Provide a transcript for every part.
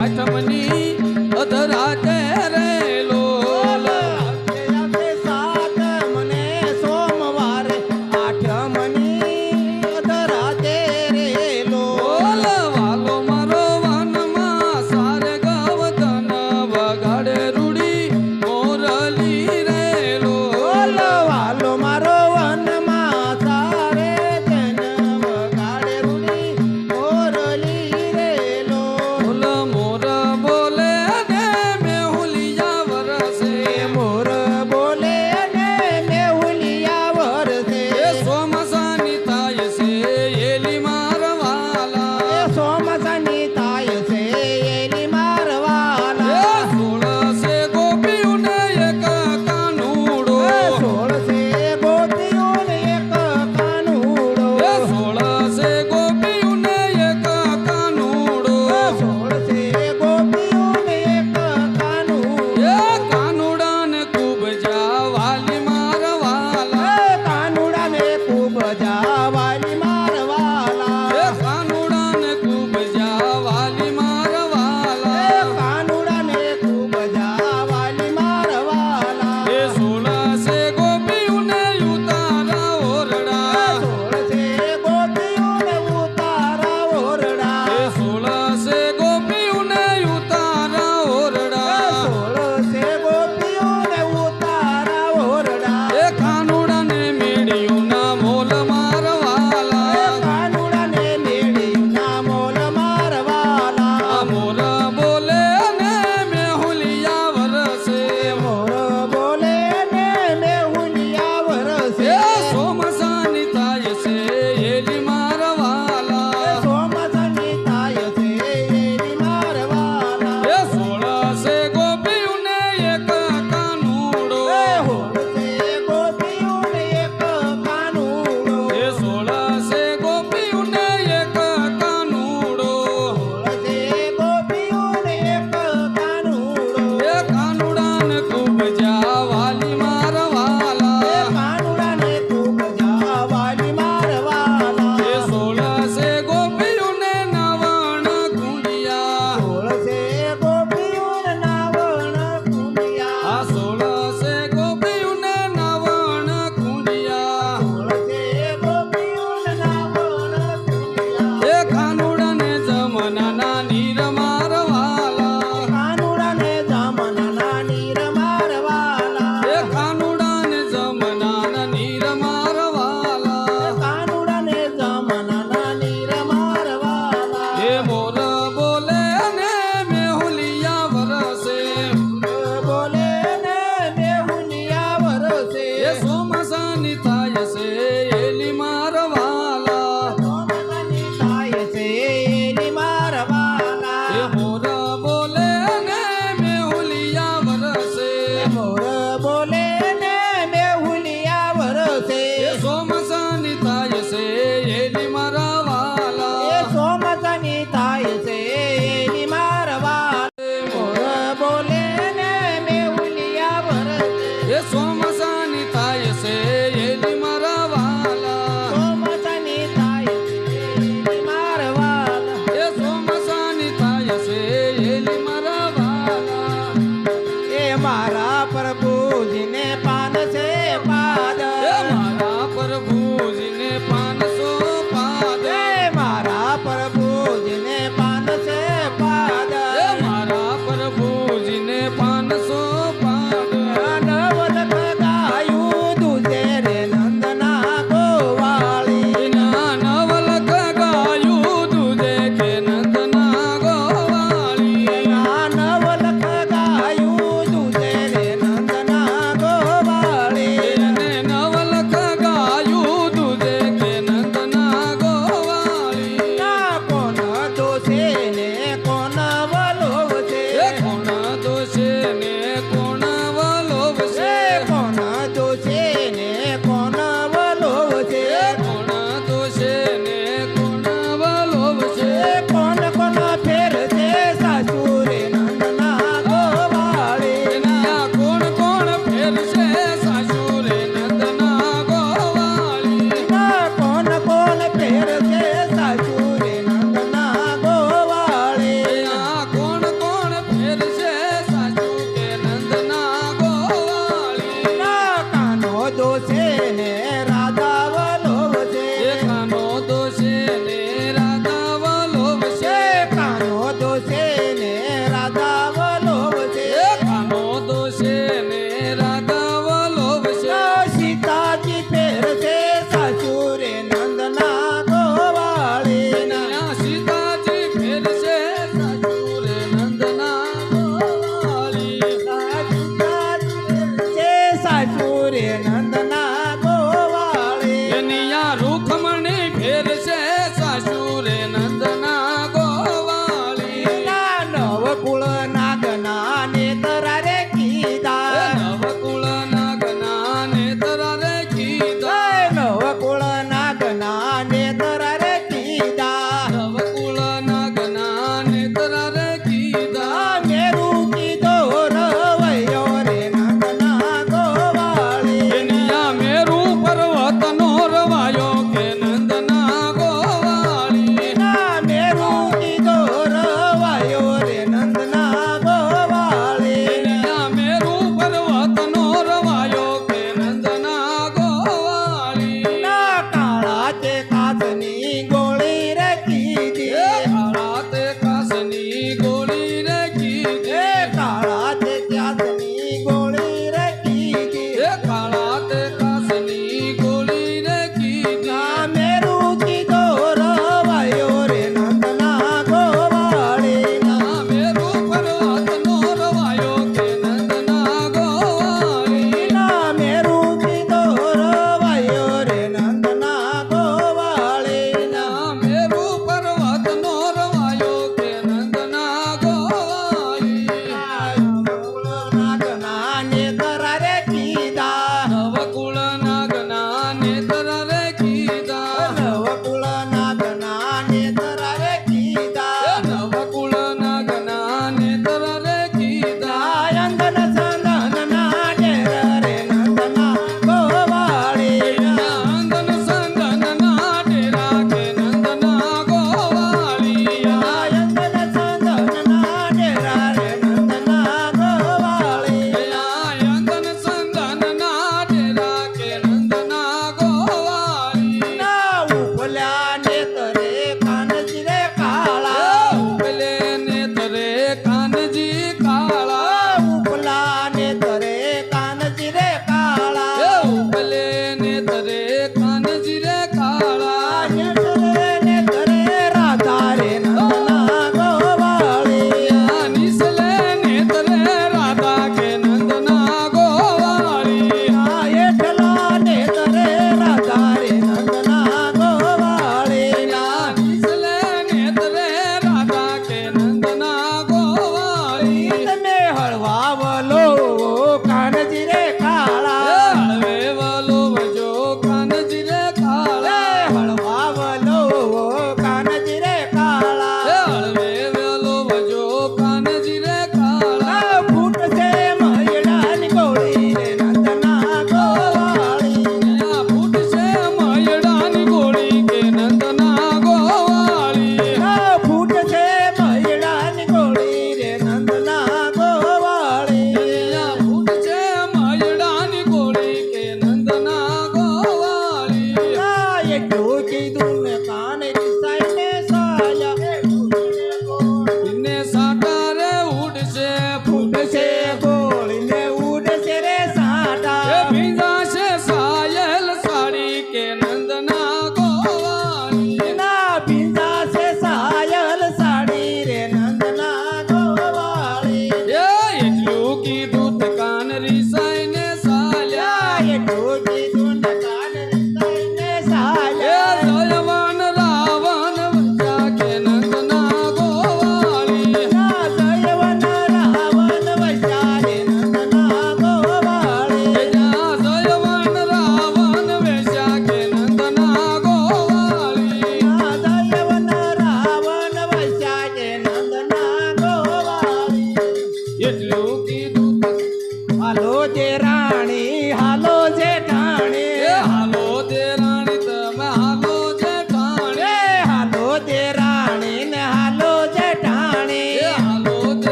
આઠમની અધરાતે રે લોલ સાત મને સોમવારે આઠમની અધરાતે રે બોલ વાલો મારો વનમાં સારે ગવતન વગાડે રૂડી મોરલી રે લોલ વાલો મારો વનમાં સારે જન વગાડે રૂડી મોરલી રે બોલ મોર બોલ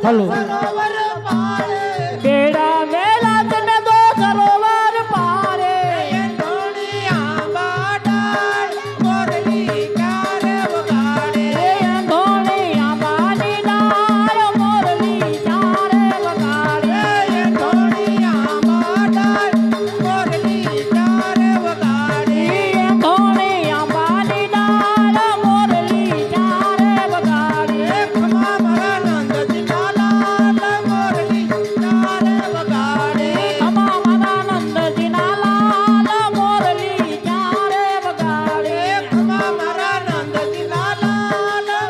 હલો સરોવર પાળે બેડા મેલા તમે તો સરોવર પારે એ ધોણી આંબા ડાળ મોરલી ક્યારે વગાડે ધોણી આંબાની ડાળ મોરલી ચારે વગાડે એ ધોણી આંબા ડાળ મોરલી ક્યારે વગાડે ધોણી આંબાની ડાળ મોરલી ચારે વગાડે ખમા મારા નંદજી લાલ મોરલી ક્યારે વગાડે ખમા મારા નંદજીના લાલ મોરલી ચારે વગાડે ખમા મારા નંદજી લાલ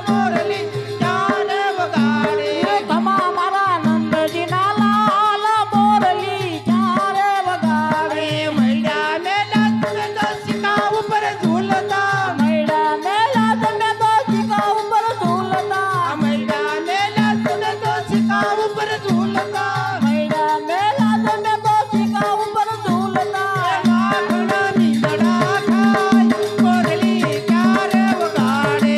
મોરલી ક્યારે વગાડે ખમા મારા નંદજીના લાલ મોરલી ચારે વગાડે મૈડા મેલા તમે તો શિકા ઉપર ઝૂલતા મૈડા મેલા તમે તો શિકા ઉપર ઝૂલતા મૈડા મેલા તમે તો શિકા ઉપર ઝૂલતા મૈડા મેલા તમે તો શિકા ઉપર ઝૂલતા માખણા મીંદડા ખાય મોરલી ક્યારે વગાડે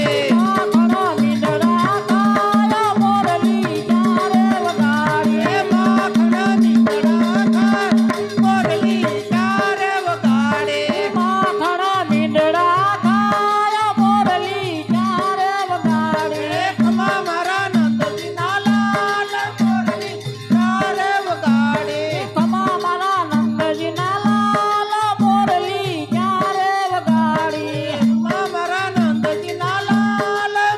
માખણા મીંદડા ખાય મોરલી ચારે વગાડે માખણા મીંદડા ખાય મોરલી ક્યારે વગાડે માખણા મીંદડા ખાય મોરલી ચારે વગાડે ખમા મારા નંદજી લાલ મોરલી ક્યારે વગાડે ખમા મારા નંદજીના લાલ મોરલી ચારે વગાડી ખમા મારા નંદજી લાલ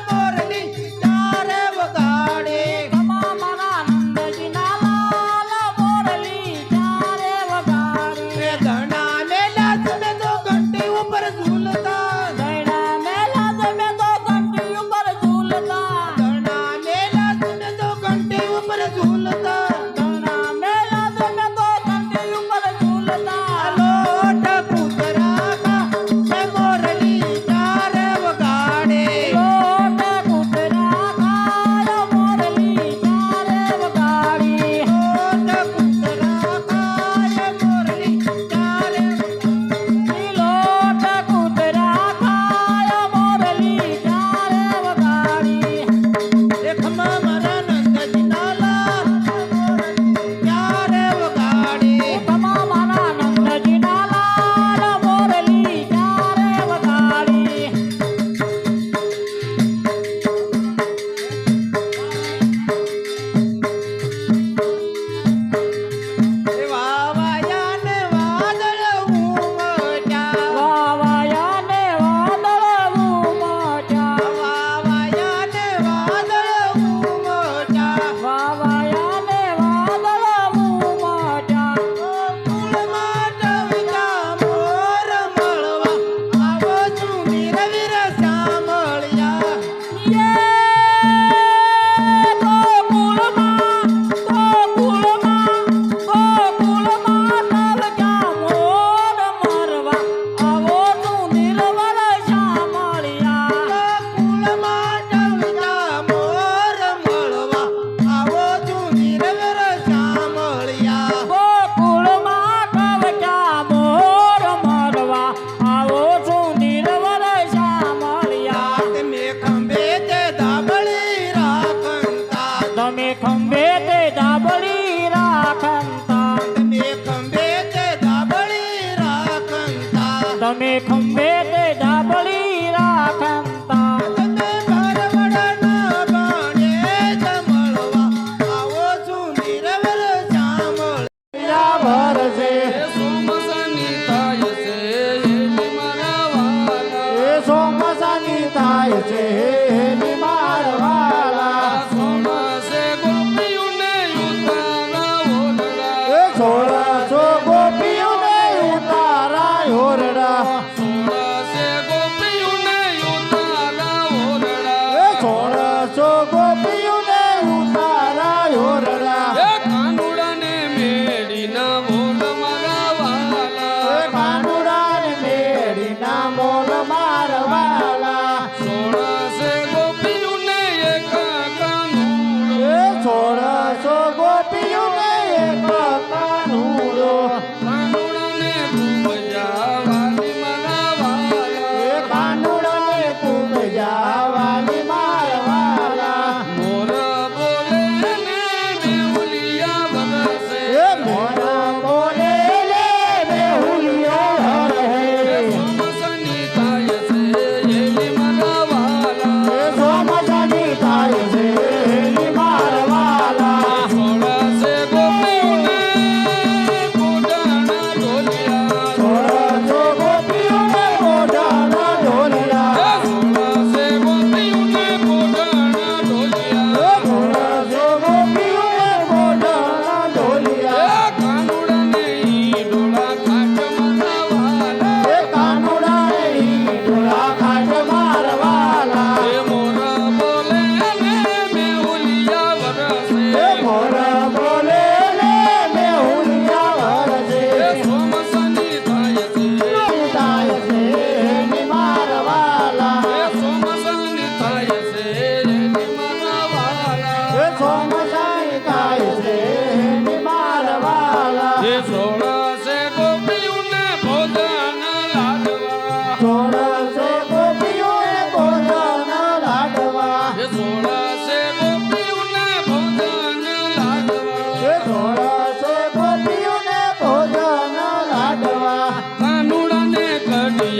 મોરલી ક્યારે વગાડે ખમા મારા નંદજીના લાલ મોરલી ચારે વગાડી ધણા મેલા તમે તો ઘંટી ઉપર ઝૂલતા દૈડા મેલા તમે તો ઘંટી ઉપર ઝૂલતા ધણા મેલા તમે તો ઘંટી ઉપર ઝૂલતા દૈડા મેલા તમે તો ઘંટી ઉપર ઝૂલતા લોટ કૂતરા ખા મોરલી ક્યારે વગાડે લોટ કૂતરા ખાય મોરલી ચારે વગાડી લોટ કૂતરા ખાય મોરલી ક્યારે લોટ કૂતરા ખાય મોરલી ચારે વગાડી ખમા મારા નંદજી લાલ મોરલી ક્યારે વગાડે ખમા મારા નંદજીના લાલ મોરલી ચારે વગાડી વાવાયાને વાદળ ઉમટ્યા વાવાયાને વાદળ ઉમટ્યા વાવાયાને વાદળ ઉમટ્યા વાવાયાને વાદળ ઉમટ્યા કુળમાં ટવકા મોર મળવા આવો છું વીર સાંભળ્યા કુળમાં ટવકા મોર મળવા આવો છું વીર સાંભળ્યા તમે ખંભે તે ધાબળી રાખંતા તમે ખંભે તે દાબડી રાખંતા તમે ખંભે તે ધાબળી રાખંતા તમે ખંભે તે દાબડી રાખંતા તમે ભરવડના બાણે જમળવા આવો છું નિરવર સાંભળ ભરશે સોમસની થાય છે એની મારા વાલા. એ સોમસાની થાય છે હેલી મારવાલા સોમસે ગોપીઓને ઉતારા ઓરડા. એ 1600 ગોપીઓને ઉતારા ઓરડા સોમસે ગોપીઓને ઉતારા ઓરડા. એ 1600 ગોપીઓને ઉતારા ઓરડા એ કાનુડાને મેડીના બોલ મારા વાલા. એ કાનુડાને મેડીના મોલ મારવાલા સોળસે ગોપી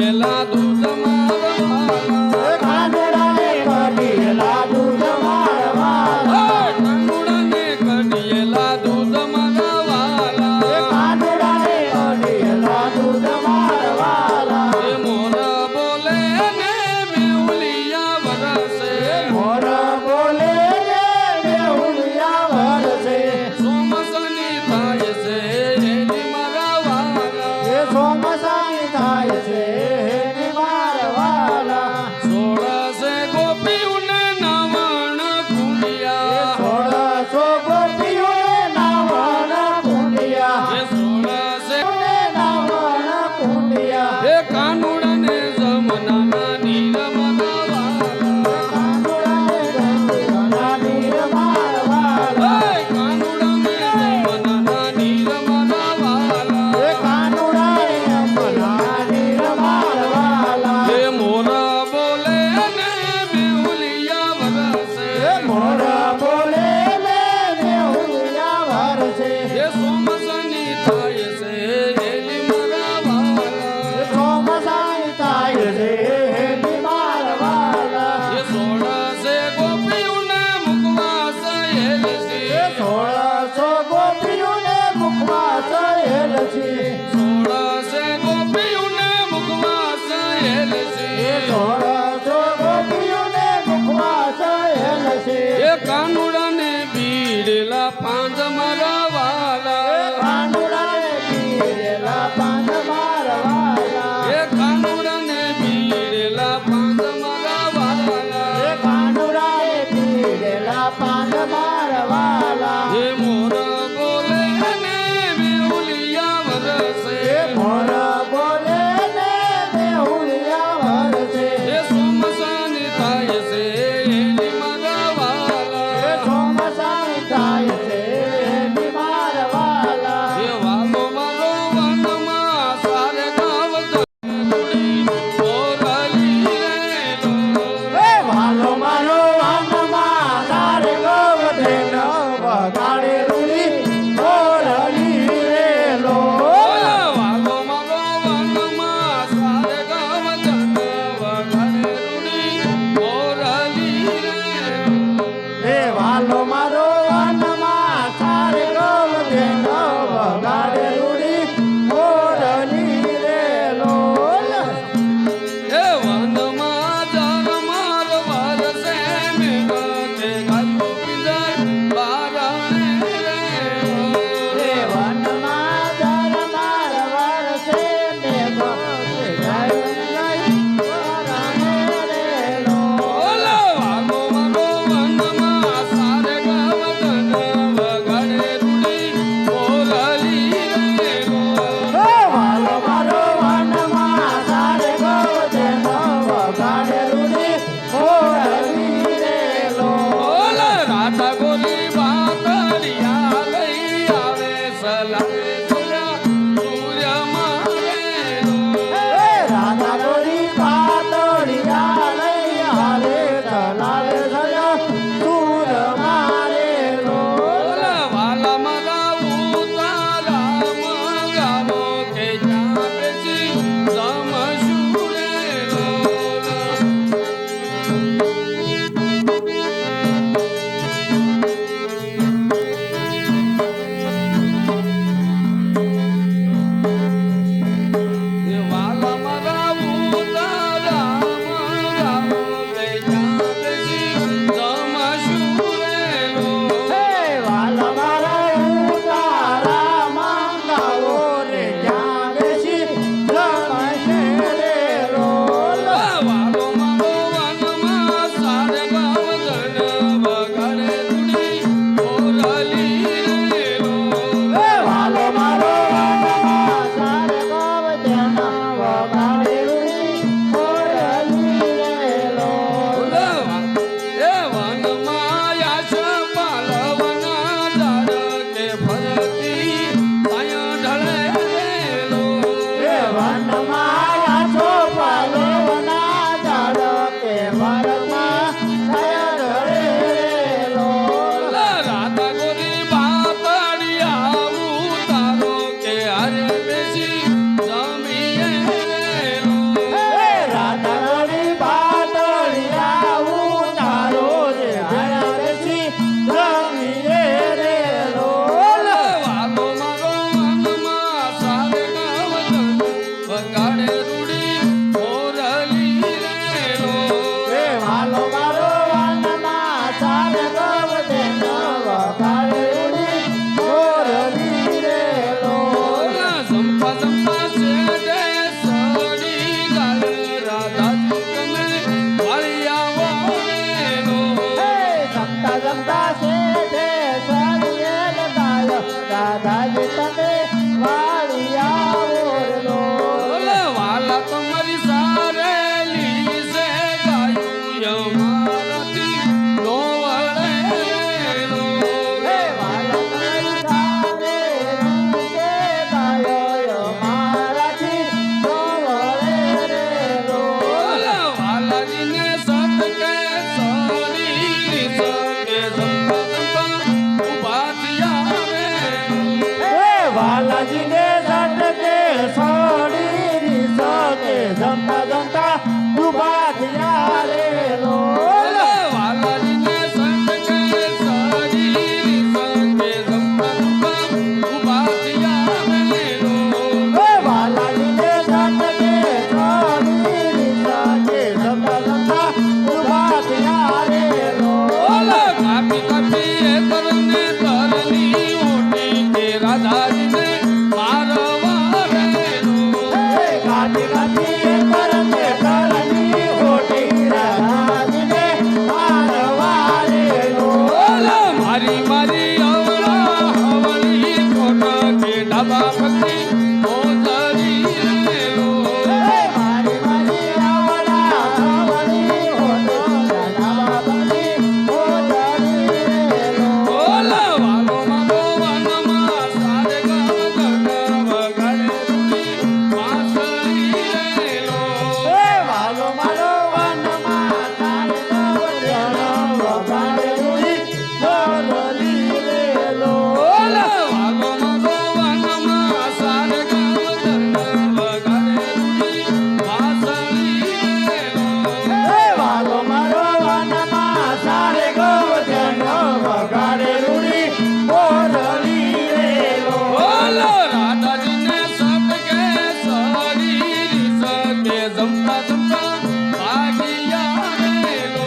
કઢિયેલા દૂધ મારવાલા કાનુડાને કઢિયેલા દૂધ મારવાલા કાનુડાને કઢિયેલા દૂધ મારવાલા કાનુડાને કઢિયેલા દૂધ મારવાલા એ મોર બોલે ને મેહુલિયા વરસે મોર બોલે ને મેહુલિયા વરસે સોમસની થાય છે એની મારા વાલા એ સોમસાની થાય છે હે જમતા જમતા ઉભા થયા રે લોલ વાલાજીને સંતકે સરી સંગે જમતા જમતા ઉભા થયા મેલો. વાલાજીને સંતકે સરી સંગે જમતા જમતા ઉભા થયા રે લોલ કાપી કાપી એ તરને તરની ઓટી કે રાધાજીને મારવા રેલો. કાઢી કાઢી કરને કરની ખોટી રાધાજીને મારવા રે લોલ મારી મારી અવળા હવળી ખોટા કે ડાબા પતિ મોજરી રેલો. મારી મારી આવડા આવડી હોતો દાદા બાબાની મોજારી રે લોલ વાલો મારો વનમાં સારે ગામ ગણ વગાડે રૂડી વાંસળી રેલો. વાલો મારો વનમાં તારે ગવજણ વગાડે રૂડી બોલલી રે લોલ વાલો મારો વનમાં સારે ગામ ગણ વગાડે રૂડી વાંસળી રેલો. વાલો મારો વનમાં તારે ગવજણ વગાડે રૂડી બોલલી રે લોલ રાધાજીને સટકે સડી સકે જમતા જમતા ભાગ્યા રેલો.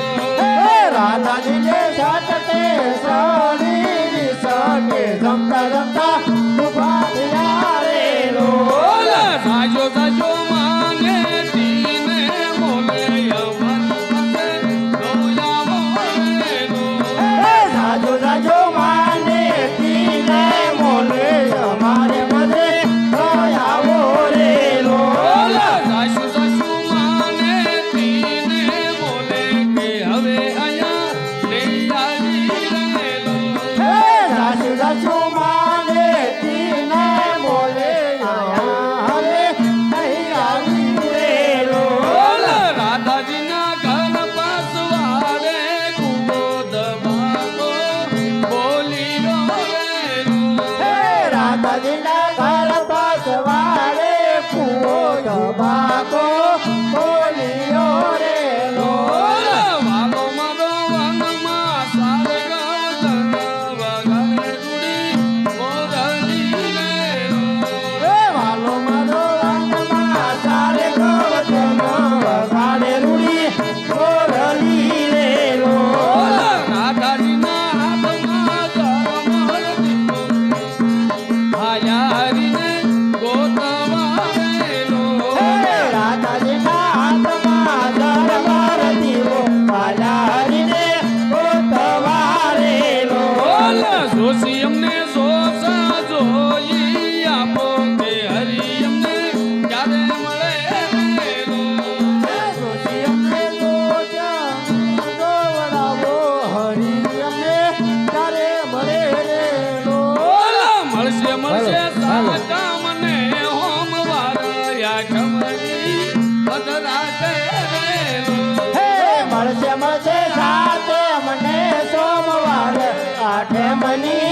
રાધાજીને સાટતે સડી સકે જમતા જમતા ઉભા થયા રે લોલ સાજો સાજો માને તીને મોલે અમારી પાસે દોયા રેલો. સાજો સાજો માને તીને મોલે અમારે બધે આવો રે લોલ સાસુ સાસુ માને તીને મોલે કે હવે આયા લઈ આવી રેલો. સાસુ સાસુ માને તીને મોલે આયા હવે નહીં આવી રે લોલ રાધાજીના ઘર પાસવારે કુવો દબાવો બોલીનો રેલો. રાધાજીના ઘર પાસવાડે કુવો બાકો બોલ્યો રે લોલ વાલો મારો વનમાં સારે ગવજણ વગાડે રૂડી મોરલી રેલો. વાલો મારો વાનમાં સારે ગવજણ વગાડે રૂડી બોરલી રે લોલ રાધાજીના હાથમાં ધર્મર દીપો હાયારીને ગોતવા રેલો. રાધાજીના હાથમાં દરબાર દીવો પાલારીને ગોતવા રે લોલ જોશી અમને જોશા જોઈ આપો કે હરી અમને ક્યારે મળે રેલો. જોશી અમને જોવડાવો હરી અમને તારે મળે રે લોલ મળશે મળશે સાચા મને હોમવાર ઠમરી પધરાશે રેલો. મળશે મળશે સાથે મને સોમવાર આઠે મની